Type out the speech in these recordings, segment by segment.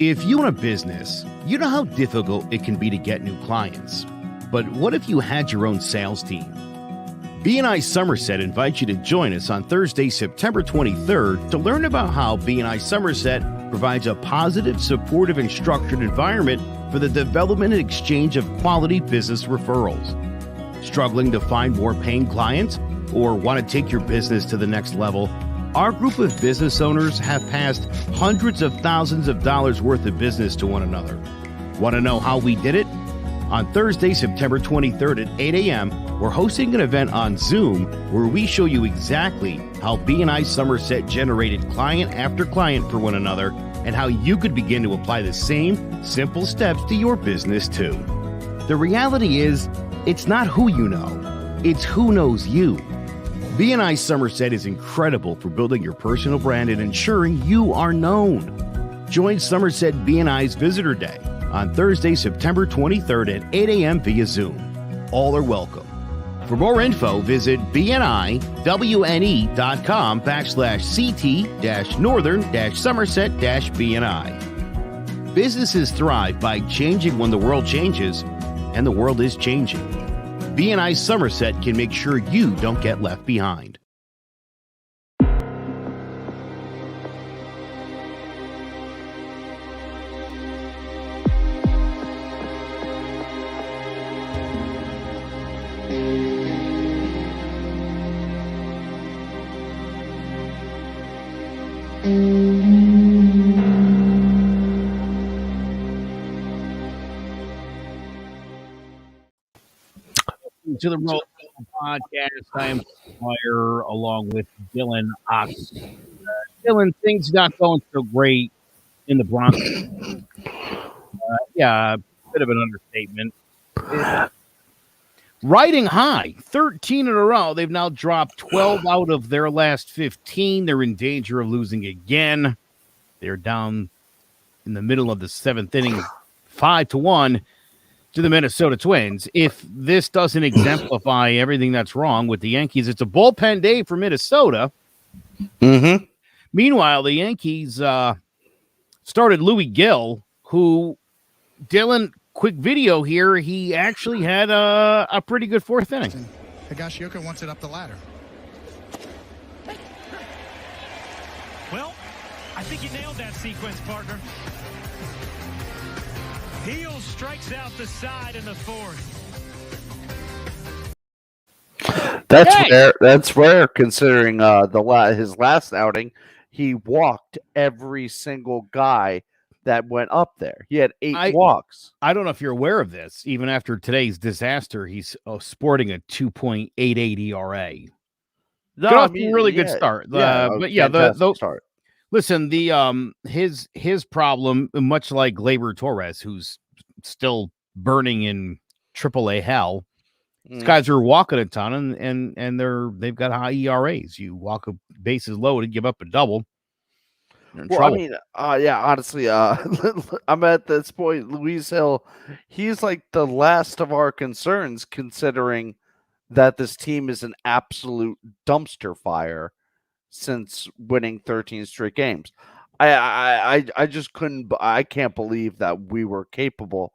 If you own a business, you know how difficult it can be to get new clients. But what if you had your own sales team? B&I Somerset invites you to join us on Thursday, September 23rd to learn about how B&I Somerset provides a positive, supportive, and structured environment for the development and exchange of quality business referrals. Struggling to find more paying clients or want to take your business to the next level? Our group of business owners have passed hundreds of thousands of dollars worth of business to one another. Want to know how we did it? On Thursday, September 23rd at 8 a.m., we're hosting an event on Zoom where we show you exactly how B&I Somerset generated client after client for one another and how you could begin to apply the same simple steps to your business too. The reality is, it's not who you know, it's who knows you. B&I Somerset is incredible for building your personal brand and ensuring you are known. Join Somerset B&I's Visitor Day on Thursday, September 23rd at 8 a.m. via Zoom. All are welcome. For more info, visit bniwne.com/CT-Northern-Somerset-BNI. Businesses thrive by changing when the world changes, and the world is changing. B&I Somerset can make sure you don't get left behind. To the Roll Podcast. I am Meyer along with Dylan Ox. Dylan, things not going so great in the Bronx. Yeah, a bit of an understatement. Riding high, 13 in a row. They've now dropped 12 out of their last 15. They're in danger of losing again. They're down in the middle of the seventh inning, 5-1. To the Minnesota Twins. If this doesn't exemplify everything that's wrong with the Yankees, it's a bullpen day for Minnesota. Mm-hmm. Meanwhile, the Yankees started Louis Gill, who, Dylan, quick video here, he actually had a pretty good fourth inning. Higashioka wants it up the ladder. Well, I think you nailed that sequence, partner. Heel strikes out the side in the fourth. That's rare considering his last outing, he walked every single guy that went up there. He had 8 walks. I don't know if you're aware of this. Even after today's disaster, he's sporting a 2.88 ERA. No, a really good start. The start. Listen, his problem, much like Gleyber Torres, who's still burning in AAA hell, these guys are walking a ton, and they've got high ERAs. You walk a bases loaded, give up a double. Well, trouble. I mean, honestly, I'm at this point. Luis Hill, he's like the last of our concerns, considering that this team is an absolute dumpster fire since winning 13 straight games. I just I can't believe that we were capable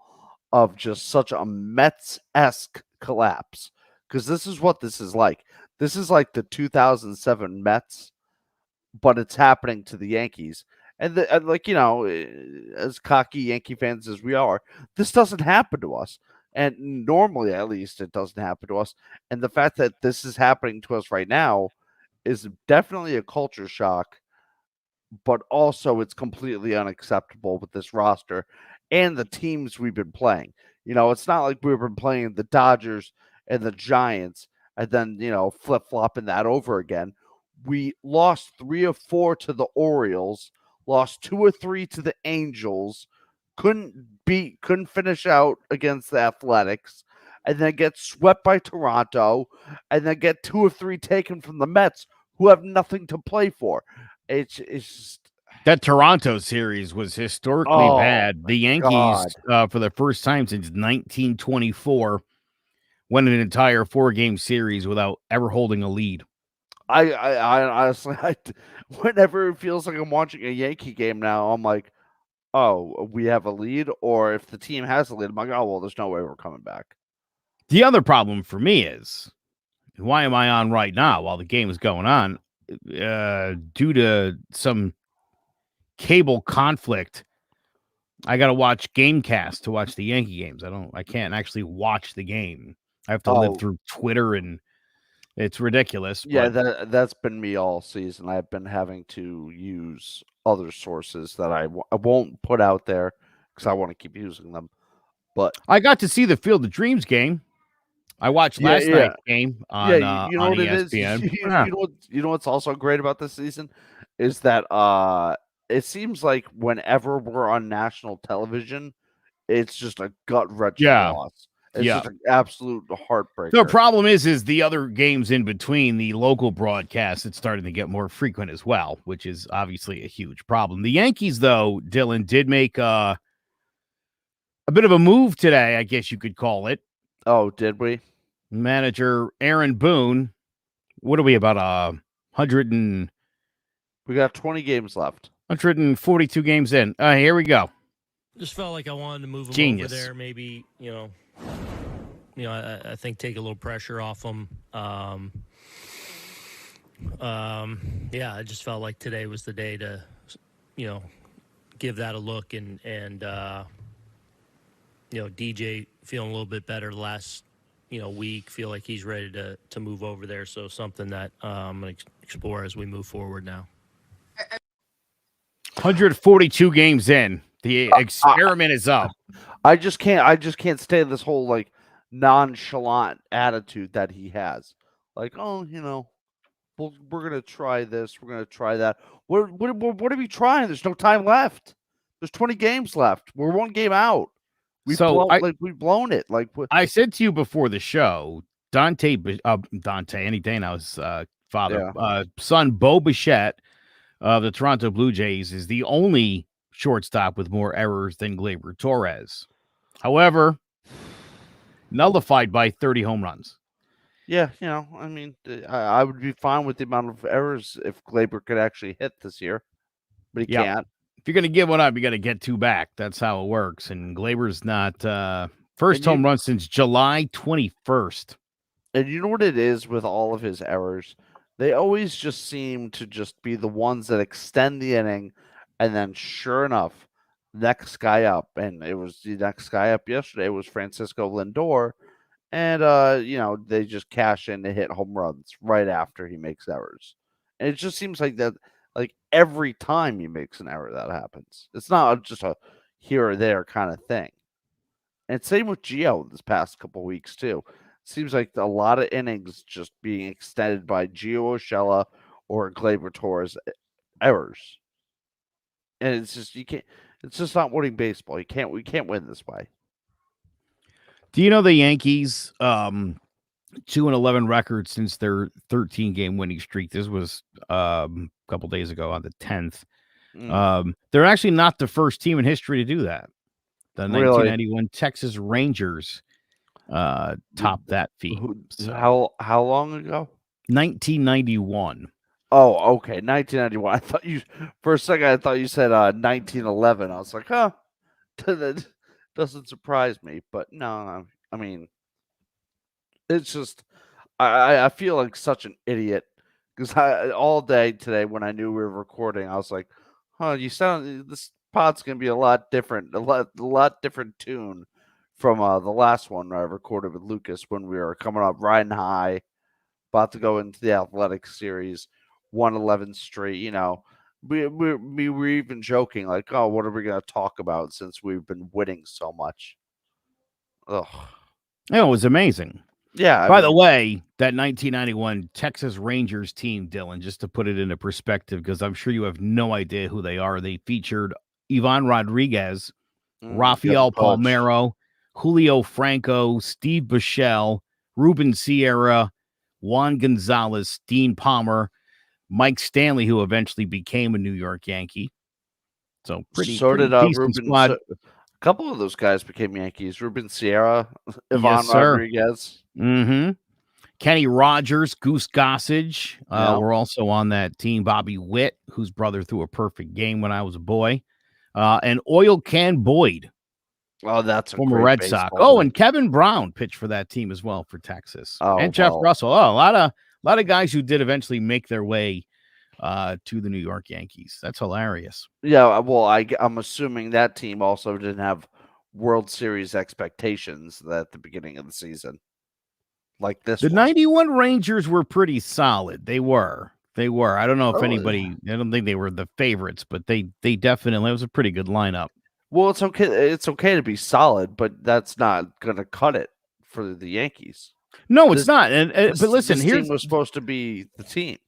of just such a Mets-esque collapse, because this is what this is like. This is like the 2007 Mets, but it's happening to the Yankees. And as cocky Yankee fans as we are, this doesn't happen to us. And normally, at least, it doesn't happen to us. And the fact that this is happening to us right now is definitely a culture shock, but also it's completely unacceptable with this roster and the teams we've been playing. It's not like we've been playing the Dodgers and the Giants and then, flip-flopping that over again. We lost 3 or 4 to the Orioles, lost 2 or 3 to the Angels, couldn't finish out against the Athletics, and then get swept by Toronto, and then get 2 or 3 taken from the Mets, who have nothing to play for. It's just... That Toronto series was historically bad. The Yankees, for the first time since 1924, won an entire 4-game series without ever holding a lead. I honestly, whenever it feels like I'm watching a Yankee game now, I'm like, oh, we have a lead, or if the team has a lead, I'm like, oh, well, there's no way we're coming back. The other problem for me is, why am I on right now while the game is going on? Due to some cable conflict, I got to watch Gamecast to watch the Yankee games. I can't actually watch the game. I have to live through Twitter, and it's ridiculous. Yeah, But that's been me all season. I've been having to use other sources that I won't put out there because I want to keep using them. But I got to see the Field of Dreams game. I watched last night's game on you know on what it is. ESPN. You know what's also great about this season is that it seems like whenever we're on national television, it's just a gut-wrenching loss. It's just an absolute heartbreaker. The problem is the other games in between, the local broadcasts, it's starting to get more frequent as well, which is obviously a huge problem. The Yankees, though, Dylan, did make a bit of a move today, I guess you could call it. Oh, did we? Manager Aaron Boone, what are we, about 100 and... We got 20 games left. 142 games in. Here we go. Just felt like I wanted to move him Genius. over there. Maybe, I think take a little pressure off him. I just felt like today was the day to, give that a look and DJ feeling a little bit better the last, week. Feel like he's ready to move over there. So something that I'm going to explore as we move forward now. 142 games in. The experiment is up. I just can't stand this whole like nonchalant attitude that he has. Like, oh, we're gonna try this, we're gonna try that. What are we trying? There's no time left. There's 20 games left. We're one game out. We've blown it. Like I said to you before the show, Dante, any day now, his son Bo Bichette of the Toronto Blue Jays is the only shortstop with more errors than Gleyber Torres. However, nullified by 30 home runs. Yeah, I would be fine with the amount of errors if Gleyber could actually hit this year, but he can't. If you're going to give one up, you got to get two back. That's how it works. And Gleyber's not first home run since July 21st. And you know what it is with all of his errors? They always just seem to just be the ones that extend the inning, and then sure enough, next guy up, and it was the next guy up yesterday was Francisco Lindor, and they just cash in to hit home runs right after he makes errors. And it just seems like that, like every time he makes an error that happens. It's not just a here or there kind of thing. And same with Gio this past couple weeks too. Seems like a lot of innings just being extended by Gio Urshela or Gleyber Torres errors. And it's just it's just not winning baseball. We can't win this way. Do you know the Yankees 2-11 record since their 13-game winning streak? This was a couple days ago on the 10th. They're actually not the first team in history to do that. The 1991 Texas Rangers topped that feat. So. How long ago? 1991. Oh, okay, 1991. I thought for a second I thought you said 1911. I was like, huh, that doesn't surprise me. But no, I mean, it's just I feel like such an idiot because all day today when I knew we were recording, I was like, huh, this pod's gonna be a lot different, a lot different tune from the last one I recorded with Lucas when we were coming up riding high, about to go into the Athletic Series, 111 straight. We were even joking like, oh, what are we gonna talk about since we've been winning so much? Ugh. It was amazing. Yeah. By the way, that 1991 Texas Rangers team, Dylan, just to put it into perspective, because I'm sure you have no idea who they are. They featured Ivan Rodriguez, Rafael Palmeiro, Julio Franco, Steve Bichelle, Ruben Sierra, Juan Gonzalez, Dean Palmer, Mike Stanley, who eventually became a New York Yankee. So pretty decent squad. A couple of those guys became Yankees. Ruben Sierra, Ivan Rodriguez. Mm-hmm. Kenny Rogers, Goose Gossage were also on that team. Bobby Witt, whose brother threw a perfect game when I was a boy. and Oil Can Boyd, Oh, that's a former great Red Sox. baseball Oh, name. and Kevin Brown pitched for that team as well for Texas. Oh, and Jeff well. Russell. Oh, a lot of guys who did eventually make their way to the New York Yankees. That's hilarious. Yeah, well, I'm assuming that team also didn't have World Series expectations at the beginning of the season, like this The one. 91 Rangers were pretty solid. They were. I don't know if Oh, anybody, I don't think they were the favorites, but they definitely, it was a pretty good lineup. Well, it's okay. It's okay to be solid, but that's not going to cut it for the Yankees. No, it's This- not. But listen, this here's team was supposed to be the team.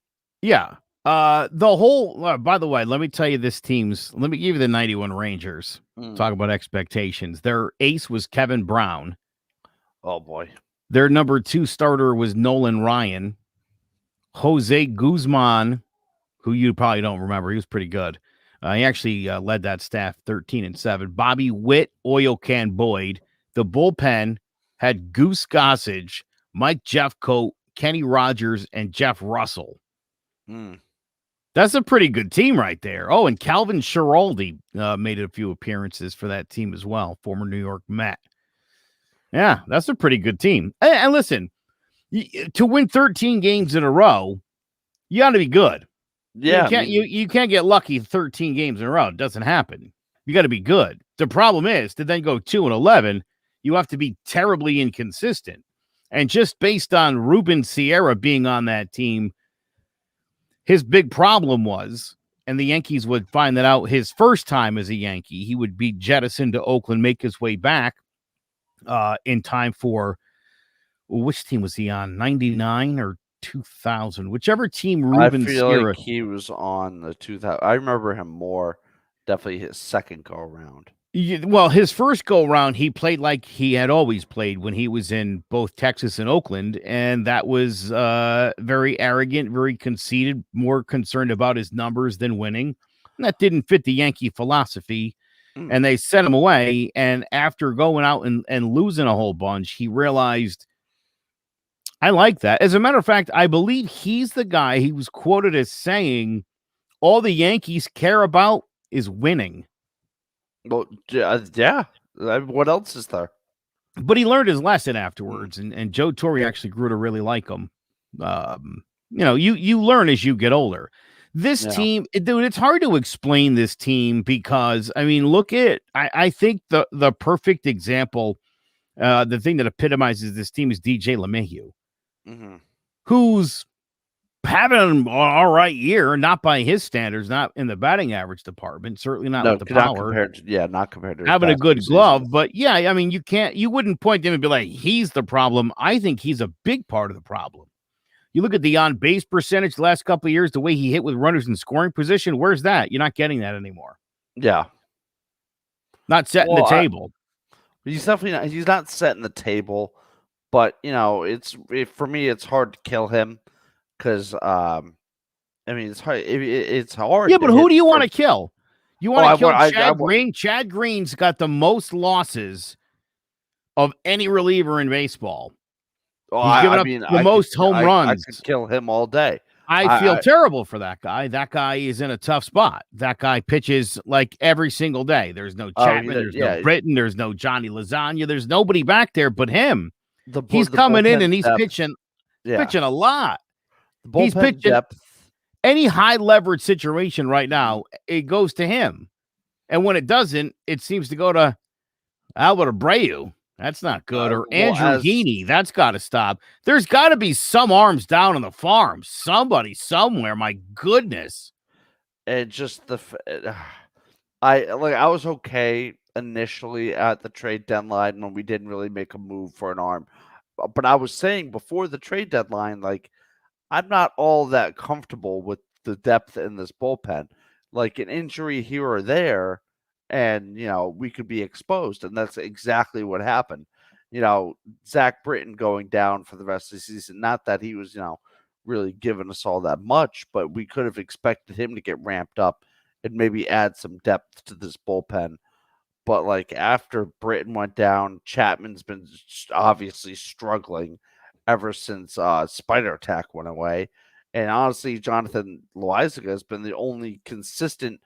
yeah. The whole. By the way, let me tell you this team's. Let me give you the 91 Rangers. Talk about expectations. Their ace was Kevin Brown. Oh boy. Their number 2 starter was Nolan Ryan. Jose Guzman, who you probably don't remember, he was pretty good. He actually led that staff 13-7. Bobby Witt, Oil Can Boyd. The bullpen had Goose Gossage, Mike Jeffcoat, Kenny Rogers, and Jeff Russell. That's a pretty good team right there. Oh, and Calvin Schiraldi made a few appearances for that team as well, former New York Met. Yeah, that's a pretty good team. And listen, to win 13 games in a row, you got to be good. Yeah, you can't get lucky 13 games in a row. It doesn't happen. You got to be good. The problem is to then go 2-11, you have to be terribly inconsistent. And just based on Ruben Sierra being on that team, his big problem was, and the Yankees would find that out his first time as a Yankee, he would be jettisoned to Oakland, make his way back in time for, which team was he on? 99 or 2000, whichever team Ruben Sierra. Like he was on the 2000. I remember him more. Definitely his second go around. Well, his first go around, he played like he had always played when he was in both Texas and Oakland, and that was very arrogant, very conceited, more concerned about his numbers than winning. And that didn't fit the Yankee philosophy, and they sent him away. And after going out and losing a whole bunch, he realized, I like that. As a matter of fact, I believe he's the guy, he was quoted as saying, all the Yankees care about is winning. Well, yeah. What else is there? But he learned his lesson afterwards, and Joe Torre actually grew to really like him. You learn as you get older. This team, dude, it's hard to explain this team because, I mean, look at, I think the perfect example, the thing that epitomizes this team is DJ LeMahieu, who's having an all right year, not by his standards, not in the batting average department, certainly not with the power. Not compared to having a good glove, but yeah, I mean, you wouldn't point to him and be like, he's the problem. I think he's a big part of the problem. You look at the on-base percentage the last couple of years, the way he hit with runners in scoring position, where's that? You're not getting that anymore. Yeah. Not setting the table. He's definitely not, he's not setting the table, but, for me, it's hard to kill him. Because, I mean, it's hard. It's hard. Yeah, but who do you want to kill? You want to kill Chad Green? Chad Green's got the most losses of any reliever in baseball. He's given up the most home runs. I could kill him all day. I feel terrible for that guy. That guy is in a tough spot. That guy pitches like every single day. There's no Chapman. There's no Britton. There's no Johnny Lasagna. There's nobody back there but him. He's coming in and he's pitching a lot. He's pitching depth. Any high leverage situation right now, it goes to him. And when it doesn't, it seems to go to Albert Abreu. That's not good. Or Andrew Heaney. That's got to stop. There's got to be some arms down on the farm. Somebody somewhere. My goodness. And just I was okay initially at the trade deadline when we didn't really make a move for an arm. But I was saying before the trade deadline, I'm not all that comfortable with the depth in this bullpen. Like an injury here or there, and we could be exposed, and that's exactly what happened. Zach Britton going down for the rest of the season. Not that he was, really giving us all that much, but we could have expected him to get ramped up and maybe add some depth to this bullpen. But after Britton went down, Chapman's been obviously struggling ever since Spider Attack went away. And honestly, Jonathan Loaizaga has been the only consistent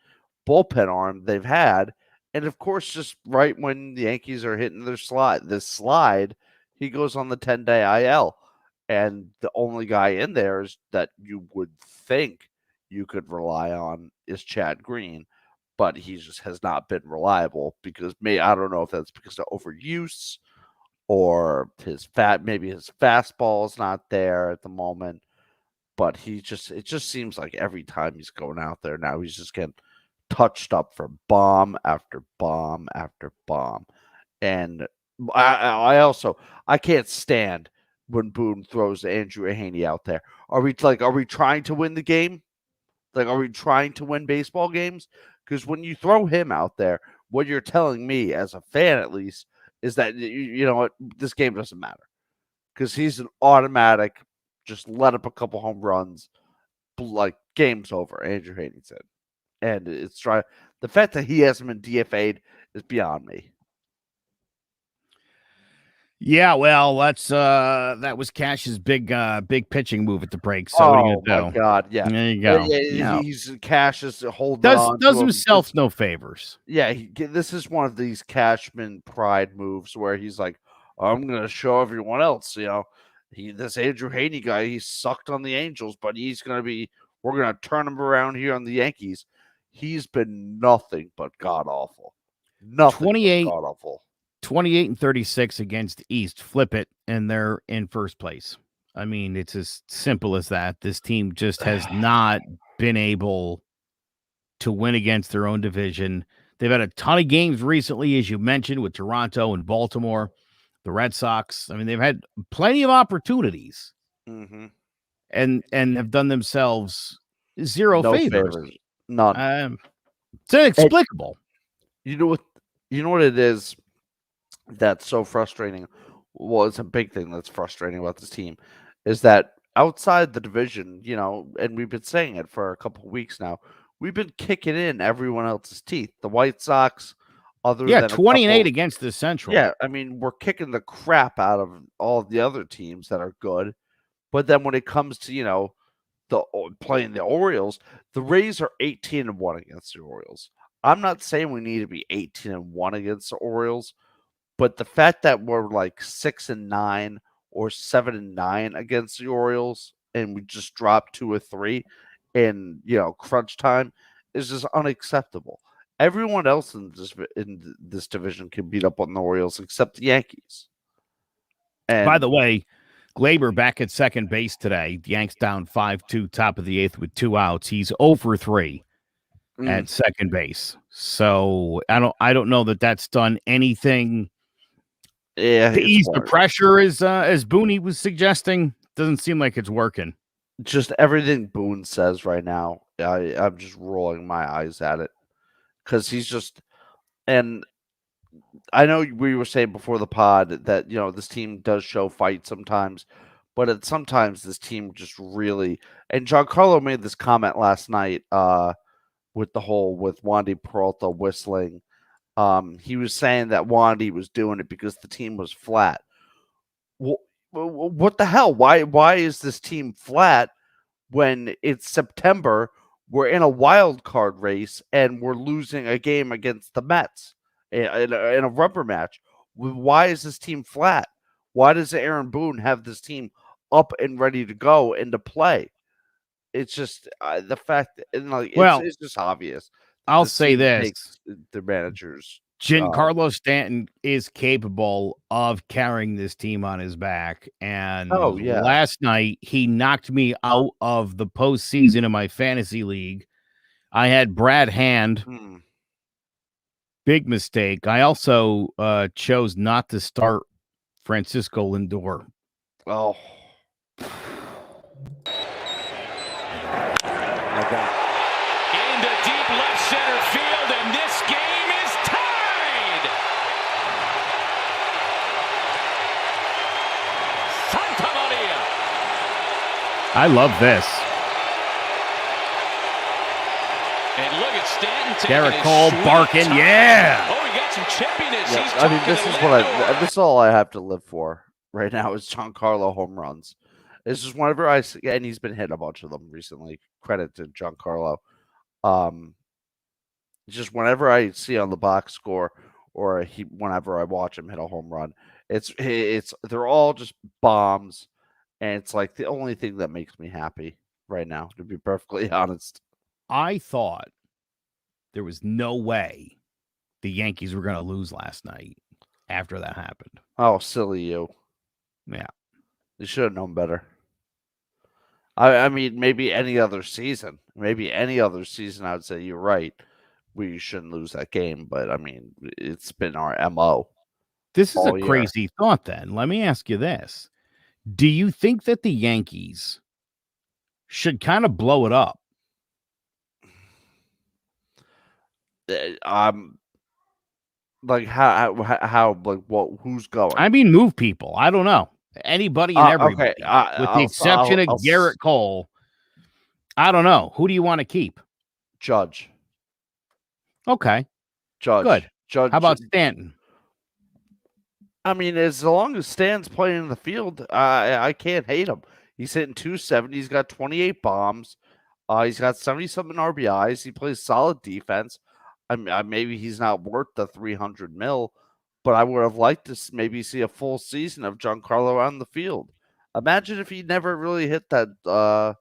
bullpen arm they've had. And of course, just right when the Yankees are hitting this slide, he goes on the 10-day IL. And the only guy in there is that you would think you could rely on is Chad Green, but he just has not been reliable because I don't know if that's because of overuse or maybe his fastball is not there at the moment. But it just seems like every time he's going out there now, he's just getting touched up for bomb after bomb after bomb. And I can't stand when Boone throws Andrew Haney out there. Are we trying to win the game? Like, are we trying to win baseball games? Because when you throw him out there, what you're telling me as a fan, at least, is that you know what, this game doesn't matter because he's an automatic. Just let up a couple home runs, like game's over. Andrew Haney said, and it's trying. The fact that he hasn't been DFA'd is beyond me. Yeah, well, that was Cash's big pitching move at the break. So what are you gonna do? My God, yeah, there you go. He's Cash is holding on. Does himself no favors. Yeah, this is one of these Cashman pride moves where he's like, I'm gonna show everyone else, this Andrew Haney guy, he sucked on the Angels, but we're gonna turn him around here on the Yankees. He's been nothing but god awful. Nothing 28, but god awful. 28 and 36 against East. Flip it, and they're in first place. I mean, it's as simple as that. This team just has not been able to win against their own division. They've had a ton of games recently, as you mentioned, with Toronto and Baltimore, the Red Sox. I mean, they've had plenty of opportunities and have done themselves zero favors. None. It's inexplicable. You know what it is that's so frustrating? Well, it's a big thing that's frustrating about this team is that outside the division, and we've been saying it for a couple of weeks now, we've been kicking in everyone else's teeth. The White Sox, than 20-8 against the Central. Yeah, I mean, we're kicking the crap out of all of the other teams that are good. But then when it comes to, playing the Orioles, the Rays are 18-1 against the Orioles. I'm not saying we need to be 18-1 against the Orioles, but the fact that we're like 6-9 or 7-9 against the Orioles and we just dropped 2 or 3 in crunch time is just unacceptable. Everyone else in this division can beat up on the Orioles except the Yankees. And by the way, Glaber back at second base today. The Yanks down 5-2, top of the 8th with 2 outs. He's 0 for 3 at second base. So I don't know that that's done anything. Yeah, to ease the pressure, as Booney was suggesting. Doesn't seem like it's working. Just everything Boone says right now, I'm just rolling my eyes at it because he's just. And I know we were saying before the pod that this team does show fight sometimes, but sometimes this team just really. And Giancarlo made this comment last night with Wandy Peralta whistling. He was saying that Wandy was doing it because the team was flat. Well, what the hell? Why is this team flat when it's September? We're in a wild card race and we're losing a game against the Mets in a rubber match. Why is this team flat? Why does Aaron Boone have this team up and ready to go and to play? It's just the fact that, it's just obvious. I'll say this: the managers, Giancarlo Stanton is capable of carrying this team on his back. And last night he knocked me out of the postseason in my fantasy league. I had Brad Hand. Big mistake. I also chose not to start Francisco Lindor. Oh. My God. Into deep left center field, and this game is tied. Santa Maria. I love this. And look at Stanton. Garrett Cole barking, yeah. Oh, he got some chippiness. Yeah, I mean, this is all I have to live for right now is Giancarlo home runs. It's just whenever I see, and he's been hitting a bunch of them recently. Credit to Giancarlo. just whenever I see on the box score or whenever I watch him hit a home run, they're all just bombs, and it's like the only thing that makes me happy right now, to be perfectly honest. I thought there was no way the Yankees were going to lose last night after that happened. Oh, silly you. Yeah. You should have known better. I mean, maybe any other season. Maybe any other season, I would say you're right. We shouldn't lose that game. But, I mean, it's been our MO. This is a all year. crazy thought then. Let me ask you this. Do you think that the Yankees should kind of blow it up? Like how like what? Who's going? I mean, move people. I don't know. Anybody and everybody, okay. with the exception of Garrett Cole. I don't know. Who do you want to keep? Judge. Okay. Judge. Good. Judge. How about Stanton? I mean, as long as Stan's playing in the field, I can't hate him. He's hitting 270. He's got 28 bombs. He's got 70-something RBIs. He plays solid defense. I mean, maybe he's not worth the $300 million, but I would have liked to maybe see a full season of Giancarlo on the field. Imagine if he never really hit that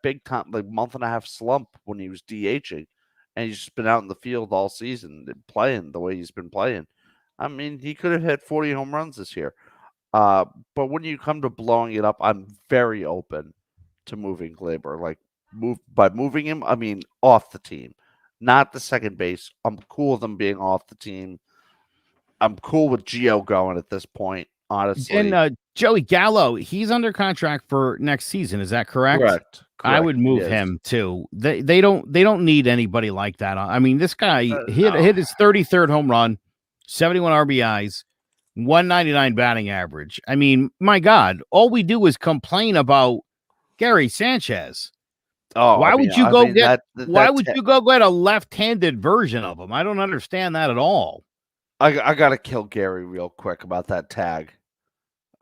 big time, like month and a half slump when he was DHing, and he's just been out in the field all season playing the way he's been playing. I mean, he could have hit 40 home runs this year. But when you come to blowing it up, I'm very open to moving Glaber. Like, by moving him, I mean off the team, not the second base. I'm cool with him being off the team. I'm cool with Gio going at this point, honestly. And Joey Gallo, he's under contract for next season. Is that correct? Correct. I would move him too. They don't need anybody like that. I mean, this guy hit his 33rd home run, 71 RBIs, 199 batting average. I mean, my God, all we do is complain about Gary Sanchez. Oh, why would you go get a left-handed version of him? I don't understand that at all. I gotta kill Gary real quick about that tag,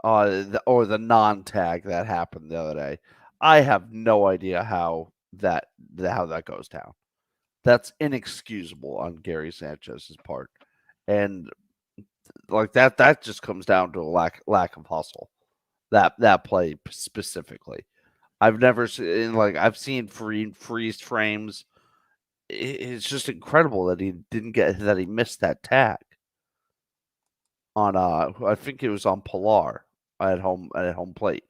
or the non-tag that happened the other day. I have no idea how that goes down. That's inexcusable on Gary Sanchez's part, and like that just comes down to a lack of hustle. That play specifically, I've never seen. Like, I've seen freeze frames. It's just incredible that he missed that tag on I think it was on Pilar at home plate.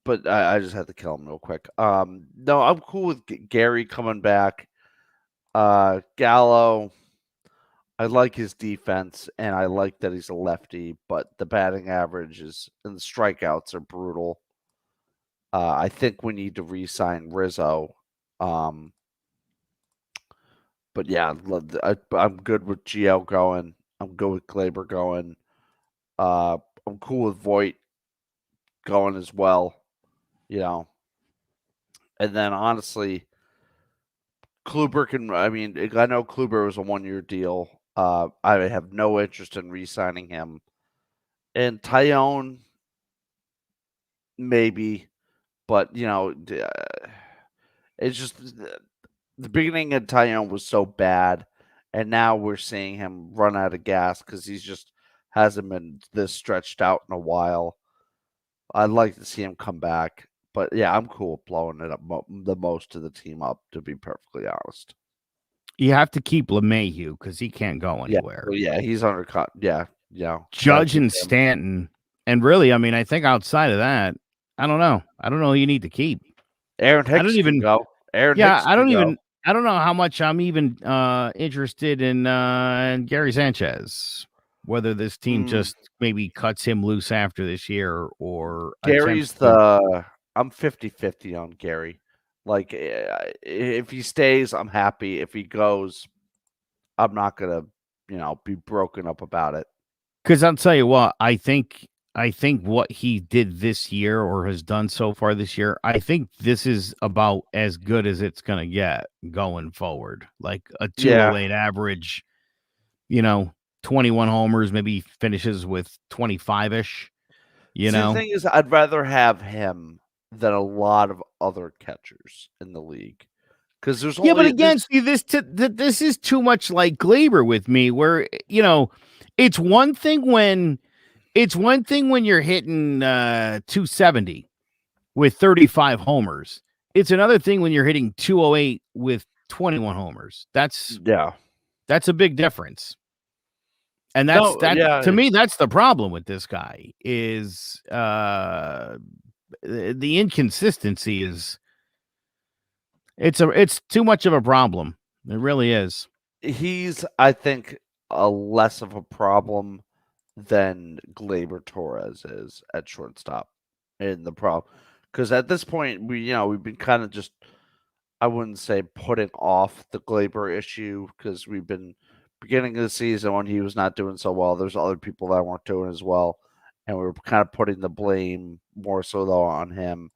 But I just had to kill him real quick. No, I'm cool with Gary coming back. Gallo, I like his defense, and I like that he's a lefty, but the batting averages and the strikeouts are brutal. I think we need to re-sign Rizzo. But yeah, I'm good with Gio going. I'm good with Glaber going. I'm cool with Voit going as well, And then honestly, Kluber I know Kluber was a 1-year deal. I have no interest in re-signing him. And Tyone, maybe, but it's just the beginning of Tyone was so bad, and now we're seeing him run out of gas because he's just hasn't been this stretched out in a while. I'd like to see him come back. But, yeah, I'm cool with blowing it up the most of the team up, to be perfectly honest. You have to keep LeMahieu because he can't go anywhere. Yeah, he's under cut. Yeah. Judge and Stanton. And really, I mean, I think outside of that, I don't know. I don't know who you need to keep. Aaron Hicks can go. I don't know how much I'm even interested in Gary Sanchez. Whether this team just maybe cuts him loose after this year or Gary's I'm 50-50 on Gary. Like, if he stays, I'm happy. If he goes, I'm not gonna, be broken up about it. Because I'll tell you what, I think what he did this year or has done so far this year, I think this is about as good as it's gonna get going forward. Like a 208 average, 21 homers, maybe finishes with 25-ish. The thing is, I'd rather have him than a lot of other catchers in the league Because there's Yeah, but only again, see, this is too much like Glaber with me, where it's one thing when you're hitting 270 with 35 homers. It's another thing when you're hitting 208 with 21 homers. That's a big difference. And to me, that's the problem with this guy is the inconsistency is it's too much of a problem. It really is. He's, I think, a less of a problem than Gleyber Torres is at shortstop in the problem. Because at this point, we've been kind of just, I wouldn't say putting off the Gleyber issue because we've been beginning of the season when he was not doing so well. There's other people that weren't doing as well. And we were kind of putting the blame more so though on him.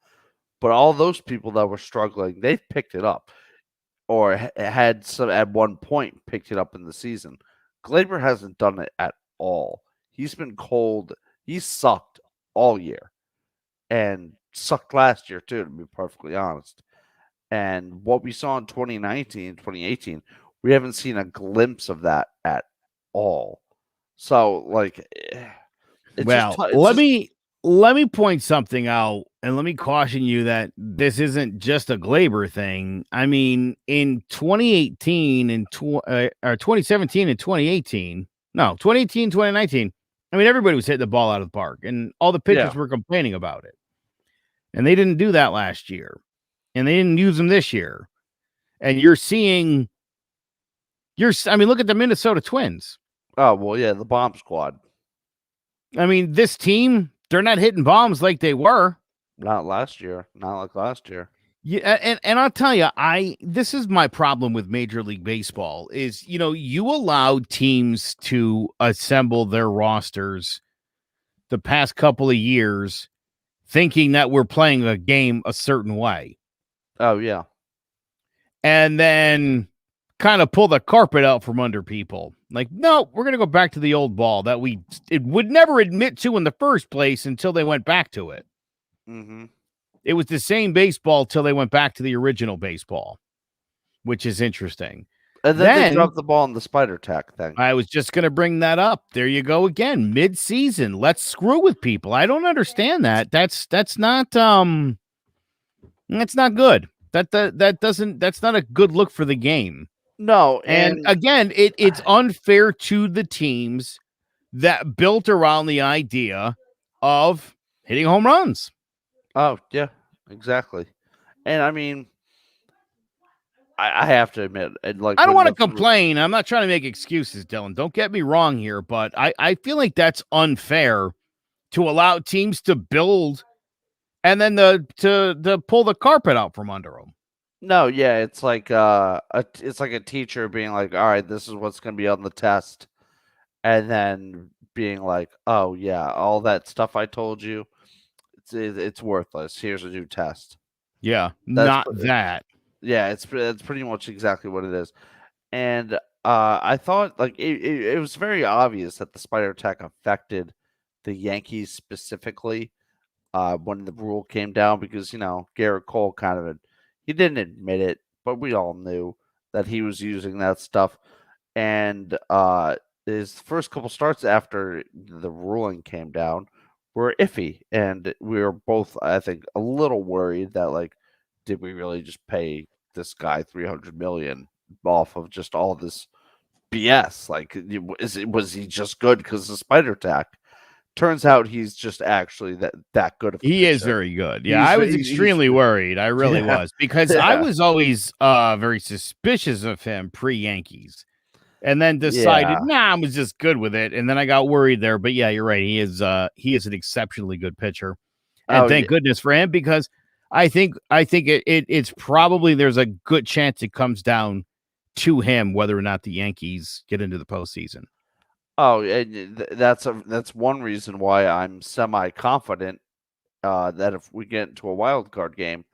But all those people that were struggling, they've picked it up or had some at one point picked it up in the season. Gleyber hasn't done it at all. He's been cold. He sucked all year and sucked last year too, to be perfectly honest. And what we saw in 2019, 2018, we haven't seen a glimpse of that at all. So, let me point something out, and let me caution you that this isn't just a Glaber thing. I mean, in 2018 and 2017 and 2018, no, 2018, 2019, I mean, everybody was hitting the ball out of the park, and all the pitchers were complaining about it. And they didn't do that last year, and they didn't use them this year. And look at the Minnesota Twins. Oh, well, yeah, the bomb squad. I mean, this team, they're not hitting bombs like they were. Not last year. Not like last year. Yeah, and I'll tell you, this is my problem with Major League Baseball is, you allowed teams to assemble their rosters the past couple of years thinking that we're playing a game a certain way. Oh, yeah. And then kind of pull the carpet out from under people. Like, no, we're going to go back to the old ball that it would never admit to in the first place until they went back to it. Mm-hmm. It was the same baseball till they went back to the original baseball, which is interesting. And then they dropped the ball in the spider tack thing. I was just going to bring that up. There you go again. Mid-season, let's screw with people. I don't understand that. That's not good. That's not a good look for the game. No, and again, it's unfair to the teams that built around the idea of hitting home runs. Oh, yeah, exactly. And I mean, I have to admit, I don't want to complain. I'm not trying to make excuses, Dylan. Don't get me wrong here, but I feel like that's unfair to allow teams to build and then to pull the carpet out from under them. No, yeah, it's like a teacher being like, "All right, this is what's going to be on the test," and then being like, "Oh yeah, all that stuff I told you, it's worthless. Here's a new test." Yeah, that. Yeah, it's pretty much exactly what it is. And I thought it was very obvious that the spider attack affected the Yankees specifically when the rule came down because Garrett Cole he didn't admit it, but we all knew that he was using that stuff. And his first couple starts after the ruling came down were iffy, and we were both, I think, a little worried that did we really just pay this guy $300 million off of just all this BS? Was he just good because of the spider attack? Turns out he's just actually that good of a pitcher. Is very good. Yeah, I was extremely worried. I really was because I was always very suspicious of him pre-Yankees, and then decided, I was just good with it, and then I got worried there. But yeah, you're right. He is an exceptionally good pitcher, and thank goodness for him because I think it's probably there's a good chance it comes down to him whether or not the Yankees get into the postseason. Oh, and that's one reason why I'm semi-confident that if we get into a wild card game,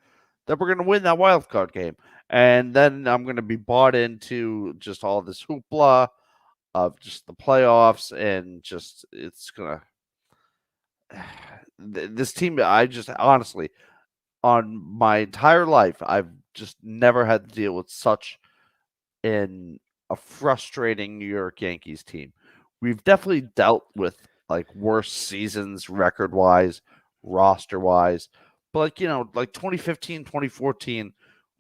that we're going to win that wild card game. And then I'm going to be bought into just all this hoopla of just the playoffs and just it's going to – this team, I just honestly, on my entire life, I've just never had to deal with such a frustrating New York Yankees team. We've definitely dealt with like worse seasons record wise, roster wise. But like 2015, 2014,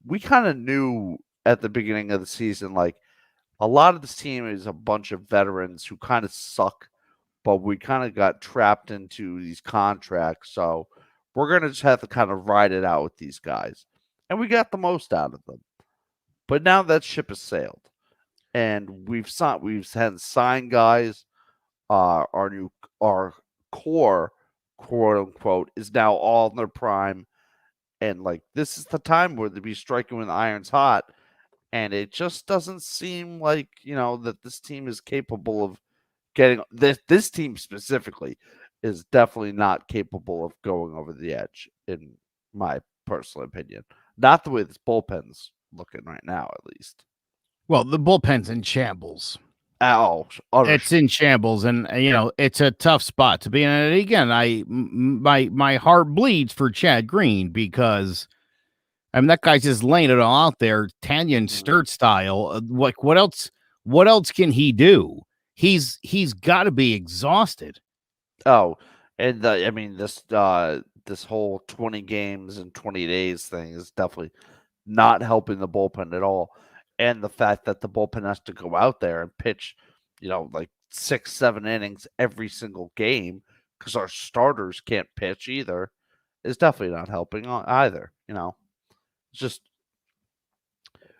we kind of knew at the beginning of the season, like a lot of this team is a bunch of veterans who kind of suck, but we kind of got trapped into these contracts. So we're going to just have to kind of ride it out with these guys. And we got the most out of them. But now that ship has sailed and we've had signed guys. Our core, quote unquote, is now all in their prime, and like this is the time where they'd be striking when the iron's hot. And it just doesn't seem like that this team is capable of getting this team specifically is definitely not capable of going over the edge, in my personal opinion. Not the way this bullpen's looking right now, at least. Well, the bullpen's in shambles. Oh, It's in shambles, and it's a tough spot to be in. And again, my heart bleeds for Chad Green because that guy's just laying it all out there, Tanya and Sturt style. What else? What else can he do? He's got to be exhausted. Oh, and this whole 20 games in 20 days thing is definitely not helping the bullpen at all. And the fact that the bullpen has to go out there and pitch, like 6-7 innings every single game because our starters can't pitch either is definitely not helping either. It's just.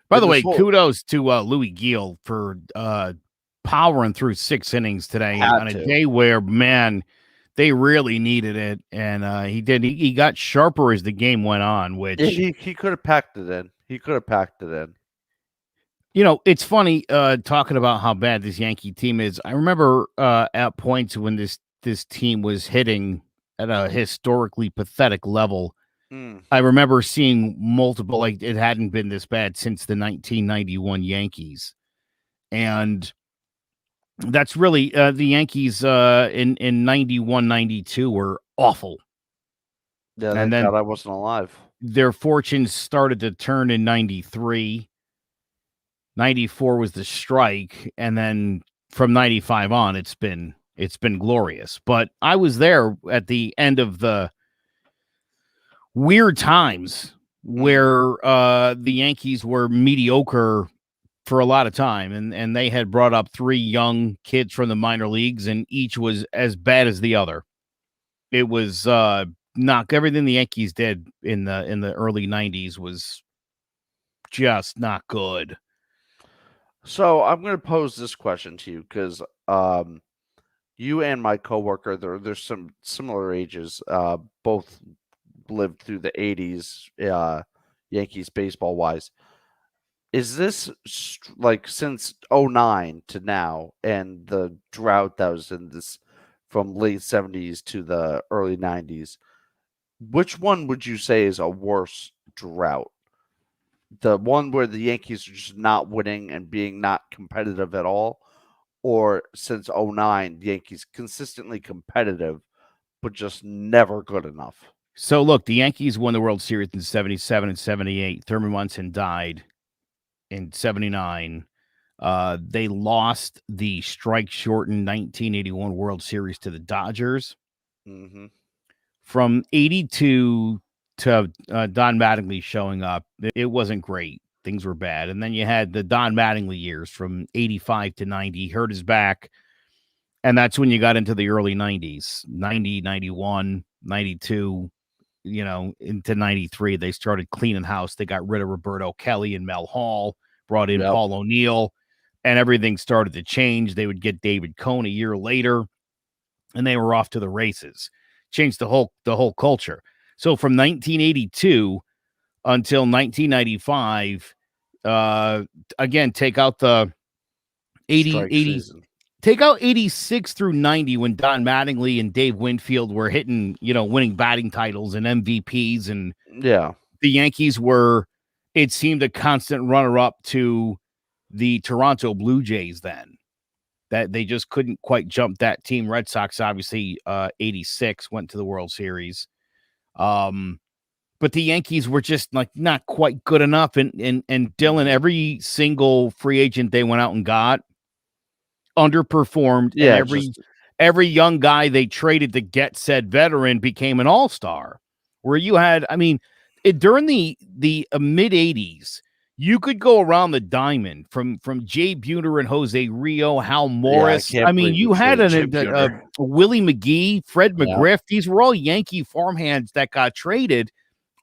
By the way, kudos to Louis Gill for powering through 6 innings today on a day where, man, they really needed it, and he did. He got sharper as the game went on, which he could have packed it in. It's funny talking about how bad this Yankee team is. I remember at points when this team was hitting at a historically pathetic level. I remember seeing multiple, like it hadn't been this bad since the 1991 Yankees, and that's really the Yankees in 91, 92 were awful. Yeah, and then I wasn't alive. Their fortunes started to turn in 93. 94 was the strike, and then from 95 on, it's been glorious. But I was there at the end of the weird times where the Yankees were mediocre for a lot of time, and they had brought up 3 young kids from the minor leagues, and each was as bad as the other. It was not everything the Yankees did in the early 90s was just not good. So I'm going to pose this question to you because you and my coworker, there's some similar ages, both lived through the 80s, Yankees baseball wise. Is this like since 09 to now and the drought that was in this from late 70s to the early 90s, which one would you say is a worse drought? The one where the Yankees are just not winning and being not competitive at all, or since 09, the Yankees consistently competitive, but just never good enough? So look, the Yankees won the World Series in 77 and 78. Thurman Munson died in 79. They lost the strike-shortened 1981 World Series to the Dodgers. Mm-hmm. From 82 to Don Mattingly showing up, it wasn't great. Things were bad. And then you had the Don Mattingly years from 85 to 90. He hurt his back. And that's when you got into the early 90s, 90, 91, 92, into 93. They started cleaning house. They got rid of Roberto Kelly and Mel Hall, brought in Paul O'Neill, and everything started to change. They would get David Cohn a year later, and they were off to the races. Changed the whole culture. So from 1982 until 1995, again, take out the 80 take out 86 through 90 when Don Mattingly and Dave Winfield were hitting, winning batting titles and MVPs. And the Yankees were, it seemed, a constant runner-up to the Toronto Blue Jays then. That they just couldn't quite jump that team. Red Sox, obviously, 86 went to the World Series. But but the Yankees were just like not quite good enough. And Dylan, every single free agent they went out and got underperformed, and every young guy they traded to get said veteran became an all-star. Where you had, I mean, during the mid 80s, you could go around the diamond from Jay Buhner and Jose Rio, Hal Morris. I mean, you had a Willie McGee, Fred McGriff. These were all Yankee farmhands that got traded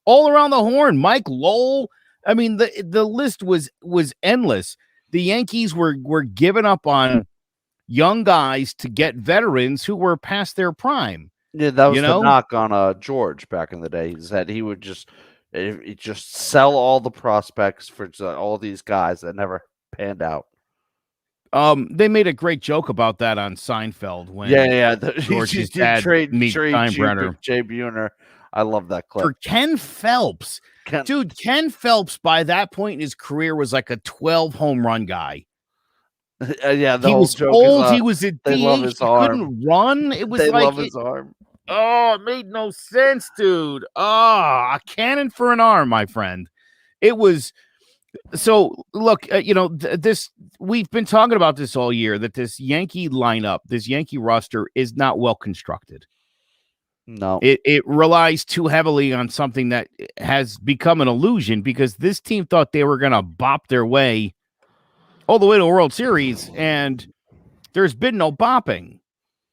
all around the horn. Mike Lowell. I mean, the list was endless. The Yankees were giving up on young guys to get veterans who were past their prime. Yeah, that was the knock on George back in the day. He said he would just sell all the prospects for all these guys that never panned out. They made a great joke about that on Seinfeld when George's dad meets Steinbrenner. Jay Buhner. I love that clip. For Ken Phelps. Dude, Ken Phelps by that point in his career was like a 12 home run guy. He was old. He was a DH. He couldn't run. It was love his arm. Oh, it made no sense, dude. Oh, a cannon for an arm, my friend. It was. So look, this we've been talking about this all year, that this Yankee lineup, this Yankee roster is not well constructed. No, it relies too heavily on something that has become an illusion, because this team thought they were going to bop their way all the way to a World Series, and there's been no bopping.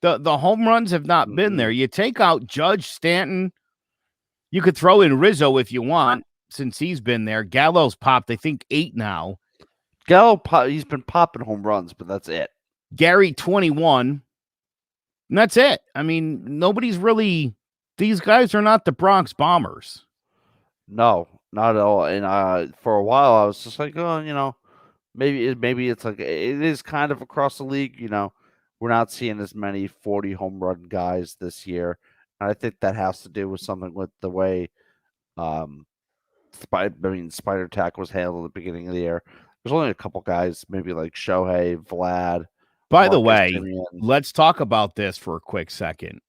The home runs have not been there. You take out Judge, Stanton, you could throw in Rizzo if you want, since he's been there. Gallo's popped, I think, 8 now. Gallo, he's been popping home runs, but that's it. Gary, 21. And that's it. I mean, nobody's really, these guys are not the Bronx Bombers. No, not at all. And for a while, I was just like, oh, maybe it's like, it is kind of across the league. We're not seeing as many 40 home run guys this year. And I think that has to do with something with the way Spider Tack was handled at the beginning of the year. There's only a couple guys, maybe like Shohei, Vlad. By the way, let's talk about this for a quick second.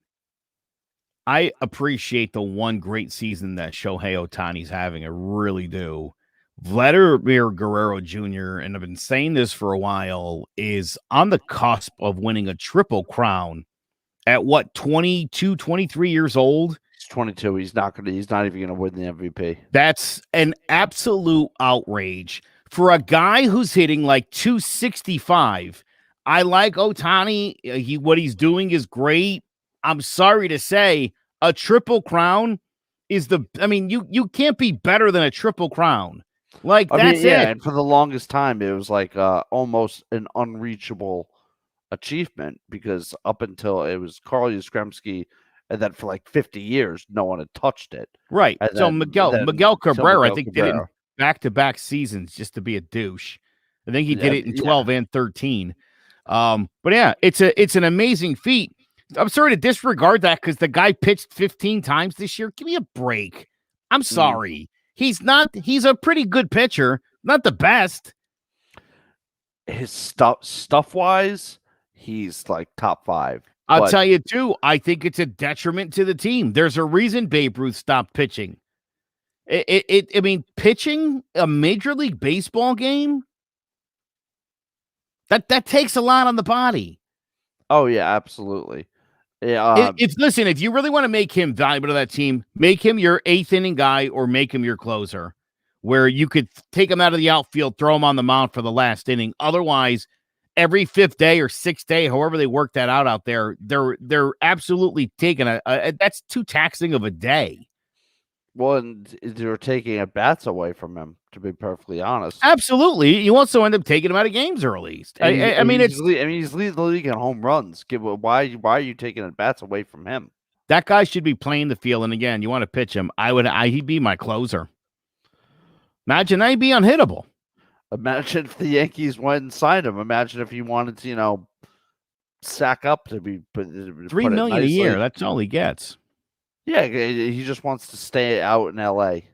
I appreciate the one great season that Shohei Ohtani's having. I really do. Vladimir Guerrero Jr., and I've been saying this for a while, is on the cusp of winning a triple crown at 22, 23 years old. He's 22. He's not even going to win the MVP. That's an absolute outrage for a guy who's hitting like 265. I like Ohtani. What he's doing is great. I'm sorry to say, a triple crown is you can't be better than a triple crown. Like, that's it. And for the longest time, it was like almost an unreachable achievement, because up until it was Carl Yastrzemski, and then for like 50 years, no one had touched it. Right. And so then, Miguel Cabrera, Miguel I think, Cabrera did it in back-to-back seasons just to be a douche. I think he did it in 12 and 13. But yeah, it's an amazing feat. I'm sorry to disregard that because the guy pitched 15 times this year. Give me a break. I'm sorry. He's a pretty good pitcher, not the best. His stuff wise, he's like top 5. I'll tell you too, I think it's a detriment to the team. There's a reason Babe Ruth stopped pitching. Pitching a Major League Baseball game, that takes a lot on the body. Oh yeah, absolutely. Yeah. If you really want to make him valuable to that team, make him your 8th inning guy or make him your closer, where you could take him out of the outfield, throw him on the mound for the last inning. Otherwise, every 5th day or 6th day, however they work that out there, they're absolutely taking that's too taxing of a day. Well, and they're taking at bats away from him, to be perfectly honest. Absolutely. You also end up taking him out of games early. He's leading the league in home runs. Why are you taking at bats away from him? That guy should be playing the field. And again, you want to pitch him. He'd be my closer. Imagine he'd be unhittable. Imagine if the Yankees went and signed him. Imagine if he wanted to, sack up to be $3 million a year. That's all he gets. Yeah, he just wants to stay out in L.A.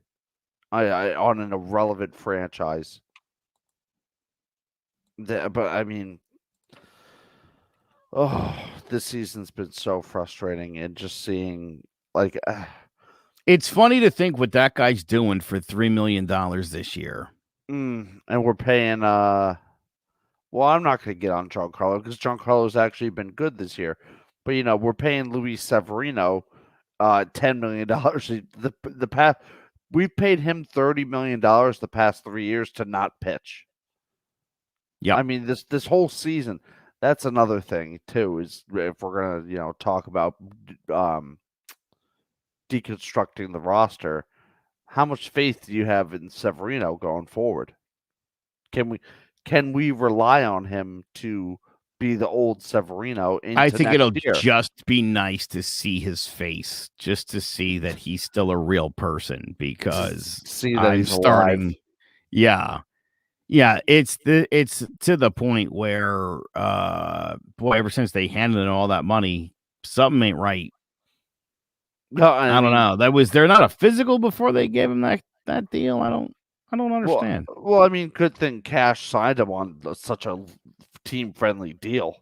On an irrelevant franchise. This season's been so frustrating, and just seeing It's funny to think what that guy's doing for $3 million this year. And we're paying, well, I'm not going to get on Giancarlo because Giancarlo's actually been good this year. But, we're paying Luis Severino $10 million. The past, we've paid him $30 million the past 3 years to not pitch. Yeah. I mean, this whole season, that's another thing, too, is if we're going to, talk about deconstructing the roster, how much faith do you have in Severino going forward? Can we rely on him to be the old Severino into I think next it'll year? just be nice to see his face, just to see that he's still a real person, because see that he's starting alive. Yeah, it's to the point where ever since they handed him all that money, something ain't right. No, I don't know. They're not a physical before they gave him that deal. I don't understand. Well, I mean, good thing Cash signed him on such a team-friendly deal.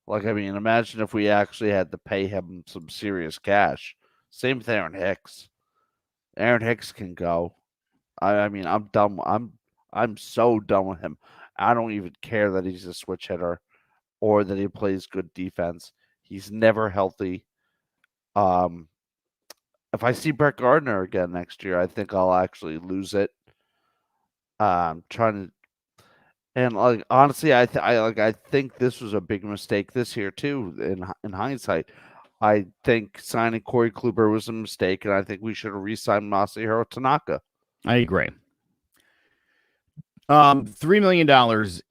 Like, I mean, imagine if we actually had to pay him some serious cash. Same with Aaron Hicks. Aaron Hicks can go. I mean, I'm done. I'm so done with him. I don't even care that he's a switch hitter or that he plays good defense. He's never healthy. If I see Brett Gardner again next year, I think I'll actually lose it. Honestly, I think this was a big mistake this year too. In hindsight, I think signing Corey Kluber was a mistake, and I think we should have re-signed Masahiro Tanaka. I agree. $3 million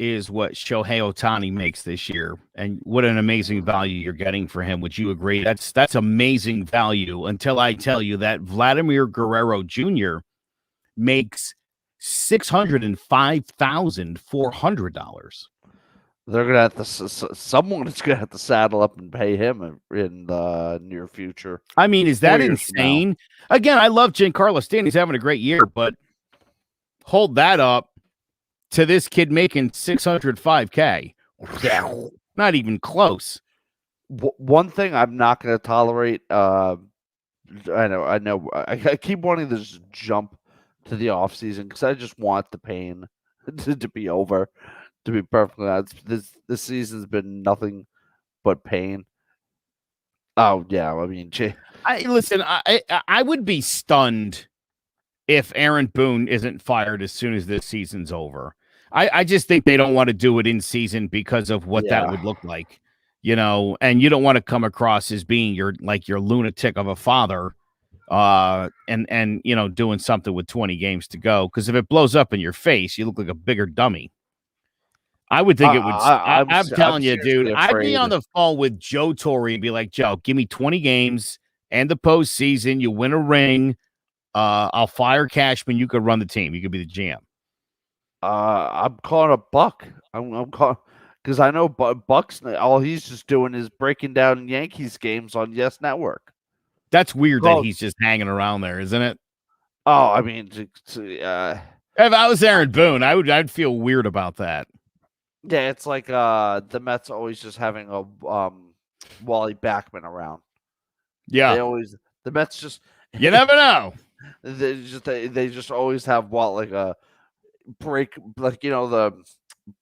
is what Shohei Ohtani makes this year, and what an amazing value you're getting for him. Would you agree? That's amazing value until I tell you that Vladimir Guerrero Jr. makes $605,400. They're gonna have to. Someone is gonna have to saddle up and pay him in the near future. I mean, is that insane? Again, I love Giancarlo Stanton. He's having a great year, but hold that up to this kid making $605K. Not even close. One thing I'm not going to tolerate. I know. I keep wanting to just jump to the off season because I just want the pain to be over. To be perfectly honest, this season's been nothing but pain. Oh yeah, I mean, I would be stunned if Aaron Boone isn't fired as soon as this season's over. I just think they don't want to do it in season because of what that would look like, and you don't want to come across as being your lunatic of a father, and doing something with 20 games to go. Because if it blows up in your face, you look like a bigger dummy. I would think it would. I'm telling you, dude, I'd be on the phone with Joe Torre and be like, Joe, give me 20 games and the postseason. You win a ring. I'll fire Cashman. You could run the team. You could be the GM. I'm calling a Buck. I'm calling because I know Buck's all he's just doing is breaking down Yankees games on Yes Network. That's weird that he's just hanging around there, isn't it? Oh, I mean, if I was Aaron Boone, I'd feel weird about that. Yeah, it's like the Mets always just having a Wally Backman around. Yeah, the Mets just you never know. They just always have a break, the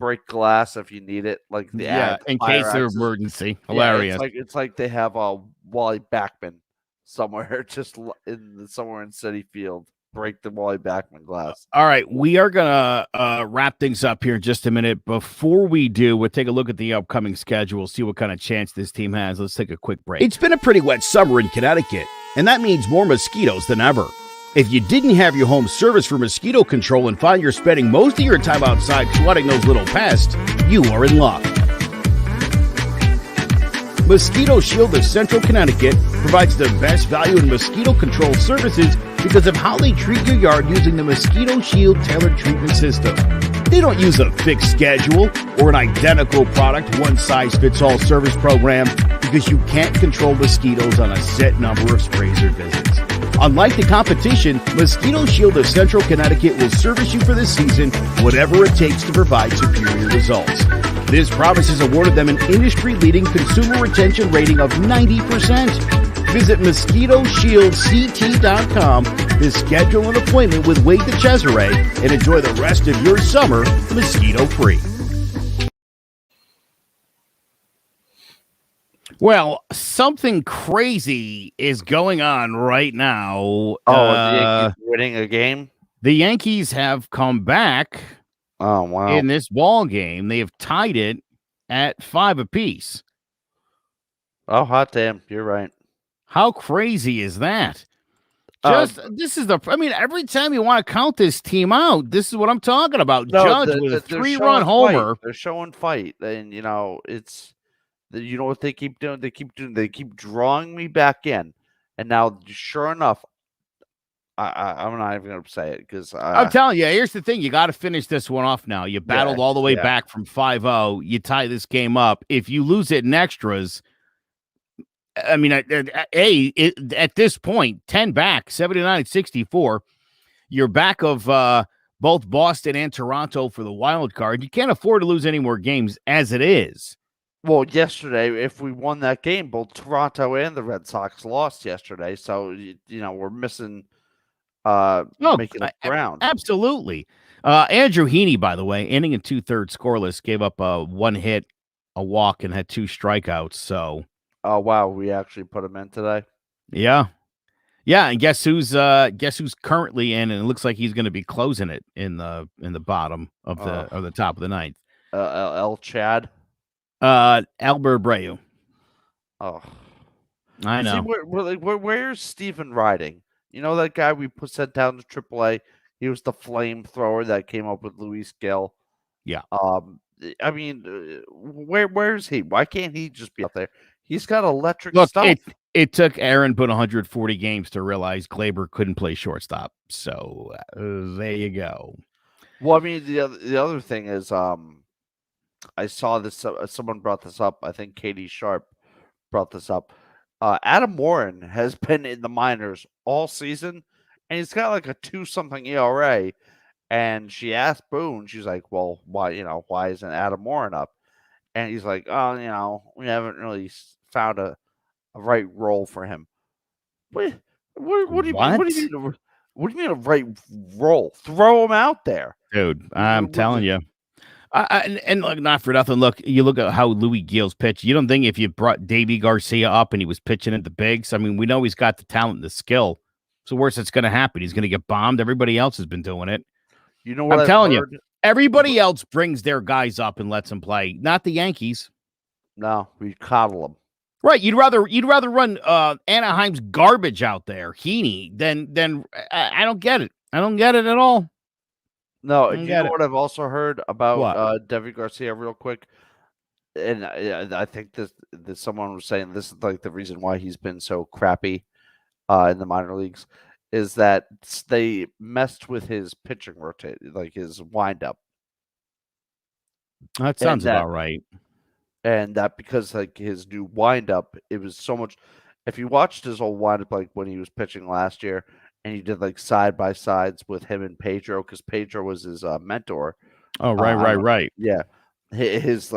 break glass if you need it, like the in case of emergency. Hilarious. It's like they have a Wally Backman somewhere, just somewhere in Citi Field. Break the Wally Backman glass. All right, we are gonna wrap things up here in just a minute. Before we do, we'll take a look at the upcoming schedule, see what kind of chance this team has. Let's take a quick break. It's been a pretty wet summer in Connecticut, and that means more mosquitoes than ever. If you didn't have your home service for mosquito control and find you're spending most of your time outside swatting those little pests, you are in luck. Mosquito Shield of Central Connecticut provides the best value in mosquito control services because of how they treat your yard using the Mosquito Shield tailored treatment system. They don't use a fixed schedule or an identical product, one-size-fits-all service program because you can't control mosquitoes on a set number of sprays or visits. Unlike the competition, Mosquito Shield of Central Connecticut will service you for the season, whatever it takes to provide superior results. This promise has awarded them an industry-leading consumer retention rating of 90%. Visit MosquitoShieldCT.com to schedule an appointment with Wade DeCesare and enjoy the rest of your summer mosquito-free. Well, something crazy is going on right now. The Yankees winning a game? The Yankees have come back in this ball game. They have tied it at 5 apiece. Oh, hot damn. You're right. How crazy is that? Every time you want to count this team out, this is what I'm talking about. Judge with a 3-run homer. They're showing fight. And, it's... You know what they keep doing? They keep drawing me back in, and now, sure enough, I'm not even going to say it because I'm telling you. Here's the thing: you got to finish this one off now. You battled all the way back from 5-0. You tie this game up. If you lose it in extras, I mean, at this point, 10 back, 79-64. You're back of both Boston and Toronto for the wild card. You can't afford to lose any more games as it is. Well, yesterday, if we won that game, both Toronto and the Red Sox lost yesterday. So, we're missing making up ground. Absolutely. Andrew Heaney, by the way, inning and 2/3 scoreless, gave up 1 hit, a walk, and had 2 strikeouts. So, oh wow, we actually put him in today. Yeah, and guess who's currently in, and it looks like he's going to be closing it in the bottom of the top of the ninth. El Chad. Albert Abreu. Oh, I know. See, where's Stephen Riding? You know that guy we sent down to AAA. He was the flamethrower that came up with Luis Gil. Yeah. I mean, where's he? Why can't he just be out there? He's got electric stuff. It took Aaron put 140 games to realize Glaber couldn't play shortstop. So there you go. Well, I mean, the other thing is, I saw this. Someone brought this up. I think Katie Sharp brought this up. Adam Warren has been in the minors all season, and he's got like a 2-something ERA. And she asked Boone, she's like, "Well, why isn't Adam Warren up?" And he's like, "Oh, we haven't really found a right role for him." What do you mean? What do you mean a right role? Throw him out there, dude. I'm telling you. And look, not for nothing. Look, you look at how Louis Gil's pitched. You don't think if you brought Davy Garcia up and he was pitching at the bigs, I mean, we know he's got the talent and the skill. So worse that's going to happen. He's going to get bombed. Everybody else has been doing it. You know what I'm telling you? Everybody else brings their guys up and lets them play. Not the Yankees. No, we coddle them. Right. You'd rather run Anaheim's garbage out there, Heaney, than I don't get it. I don't get it at all. No, you know what I've also heard about Davy Garcia real quick? And I think this someone was saying this is like the reason why he's been so crappy in the minor leagues is that they messed with his pitching rotate, like his windup. That sounds about right. And that because like his new windup, it was so much. If you watched his old windup, like when he was pitching last year, and he did like side by sides with him and Pedro, because Pedro was his mentor. Oh, right. Yeah, his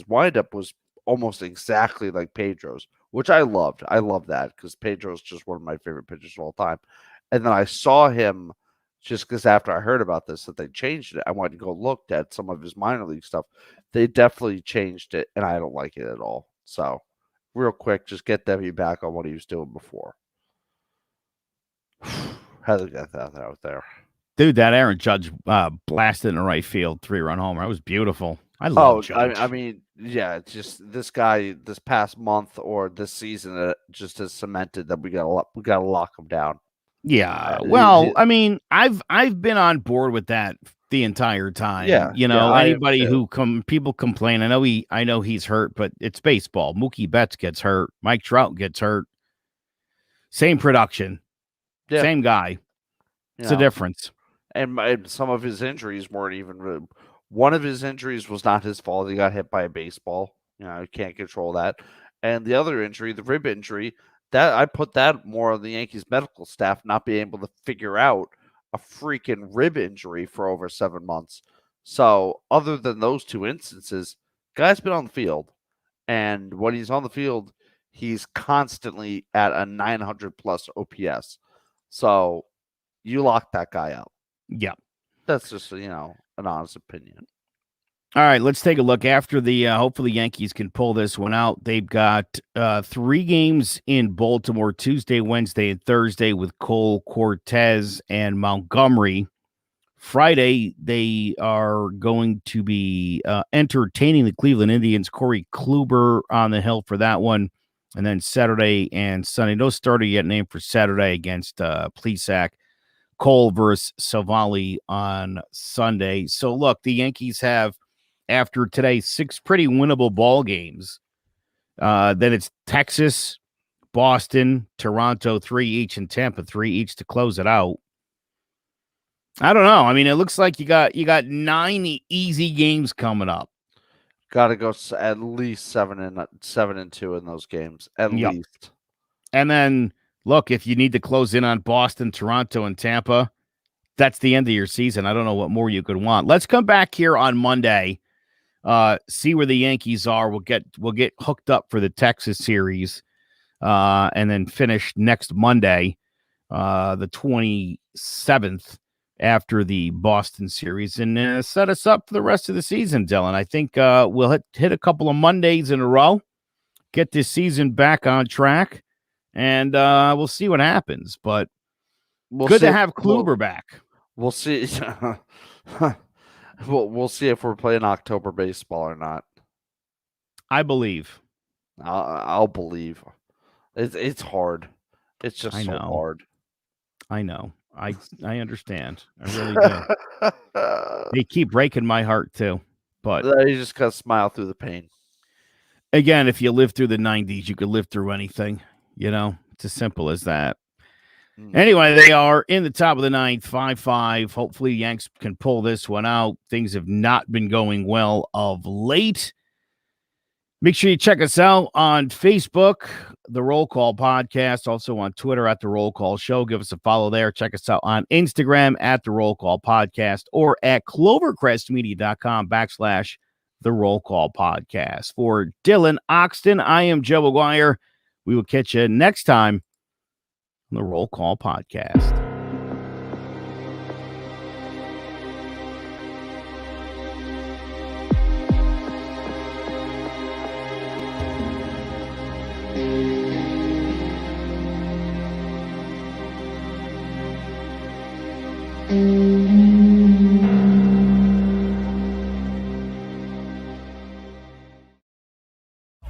windup was almost exactly like Pedro's, which I loved. I love that because Pedro's just one of my favorite pitchers of all time. And then I saw him just because after I heard about this that they changed it, I wanted to go look at some of his minor league stuff. They definitely changed it, and I don't like it at all. So, real quick, just get Debbie back on what he was doing before. Had to get that out there. Dude, that Aaron Judge blasted in the right field 3-run homer. That was beautiful. I love Judge. I mean, yeah, it's just this guy this past month or this season just has cemented that we got to lock him down. Yeah. Well, I mean, I've been on board with that the entire time. Yeah. Anybody people complain. I know he's hurt, but it's baseball. Mookie Betts gets hurt. Mike Trout gets hurt. Same production. Yeah. Same guy. It's a difference. And some of his injuries weren't even. One of his injuries was not his fault. He got hit by a baseball. You can't control that. And the other injury, the rib injury, that I put that more on the Yankees medical staff not being able to figure out a freaking rib injury for over 7 months. So other than those 2 instances, guy's been on the field. And when he's on the field, he's constantly at a 900 plus OPS. So you lock that guy out. Yeah. That's just, an honest opinion. All right, let's take a look. After the hopefully Yankees can pull this one out. They've got 3 games in Baltimore, Tuesday, Wednesday, and Thursday with Cole, Cortez, and Montgomery. Friday, they are going to be entertaining the Cleveland Indians. Corey Kluber on the hill for that one. And then Saturday and Sunday. No starter yet named for Saturday against Plesac. Cole versus Savali on Sunday. So, look, the Yankees have, after today, 6 pretty winnable ball games. Then it's Texas, Boston, Toronto, 3 each, and Tampa, 3 each to close it out. I don't know. I mean, it looks like you got 9 easy games coming up. Got to go at least 7-2 in those games, at least. And then, look, if you need to close in on Boston, Toronto, and Tampa, that's the end of your season. I don't know what more you could want. Let's come back here on Monday, see where the Yankees are. We'll get hooked up for the Texas series, and then finish next Monday, the 27th. After the Boston series, and set us up for the rest of the season, Dylan. I think we'll hit a couple of Mondays in a row, get this season back on track, and we'll see what happens. But good to have Kluber back. We'll see. We'll see if we're playing October baseball or not. I believe. I'll believe. It's hard. It's just so hard. I know. I understand. I really do. They keep breaking my heart too. But you just gotta smile through the pain. Again, if you lived through the 90s, you could live through anything. It's as simple as that. Anyway, they are in the top of the 9th, 5-5. Hopefully, Yanks can pull this one out. Things have not been going well of late. Make sure you check us out on Facebook, The Roll Call Podcast, also on Twitter at The Roll Call Show. Give us a follow there. Check us out on Instagram at The Roll Call Podcast or at clovercrestmedia.com/The Roll Call Podcast. For Dylan Oxton, I am Joe Aguirre. We will catch you next time on The Roll Call Podcast.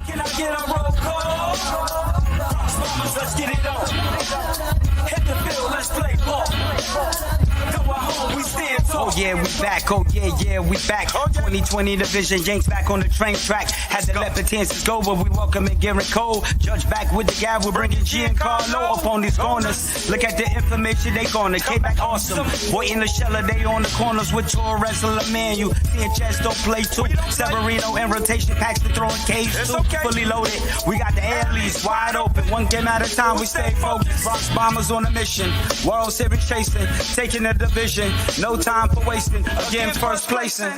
Can I get a roll call? Let's get it on. Hit the field, let's play ball. Go home, we stand tall. Oh yeah, we back. Oh yeah, we back. 2020 division, Yanks back on the train track. Had to let the chances go, but we welcome in Garrett Cole. Judge back with the guy, we're bringing Giancarlo up on these corners. Look at the information they gonna K back awesome. Boy in the shell, they on the corners with Torres and LeManu. Seeing Chesto play too. Severino in rotation, packs to throwing cage too. Fully loaded. We got the airlies wide open. One game at a time, we stay focused. Bronx Bombers on a mission. World Series chasing, taking the division. No time for wasting. Again, first placing.